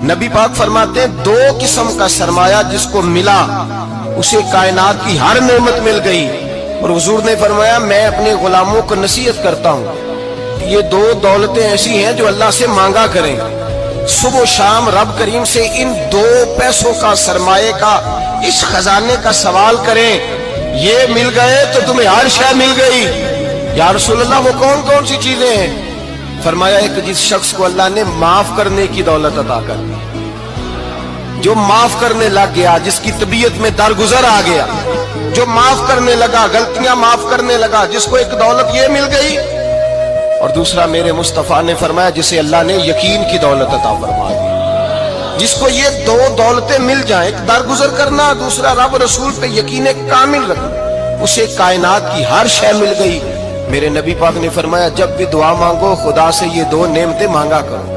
نبی پاک فرماتے ہیں دو قسم کا سرمایہ جس کو ملا اسے کائنات کی ہر نعمت مل گئی. اور حضور نے فرمایا میں اپنے غلاموں کو نصیحت کرتا ہوں یہ دو دولتیں ایسی ہیں جو اللہ سے مانگا کریں. صبح و شام رب کریم سے ان دو پیسوں کا سرمایہ کا اس خزانے کا سوال کریں. یہ مل گئے تو تمہیں ہر شے مل گئی. یا رسول اللہ وہ کون کون سی چیزیں ہیں؟ فرمایا ایک جس شخص کو اللہ نے معاف کرنے کی دولت عطا کر دی, جو معاف کرنے لگ گیا, جس کی طبیعت میں درگزر آ گیا, جو معاف کرنے لگا, غلطیاں معاف کرنے لگا, جس کو ایک دولت یہ مل گئی. اور دوسرا میرے مصطفیٰ نے فرمایا جسے اللہ نے یقین کی دولت عطا فرما دی. جس کو یہ دو دولتیں مل جائیں, ایک درگزر کرنا, دوسرا رب رسول پہ یقین کامل رکھنا, اسے کائنات کی ہر شے مل گئی. میرے نبی پاک نے فرمایا جب بھی دعا مانگو خدا سے یہ دو نعمتیں مانگا کرو.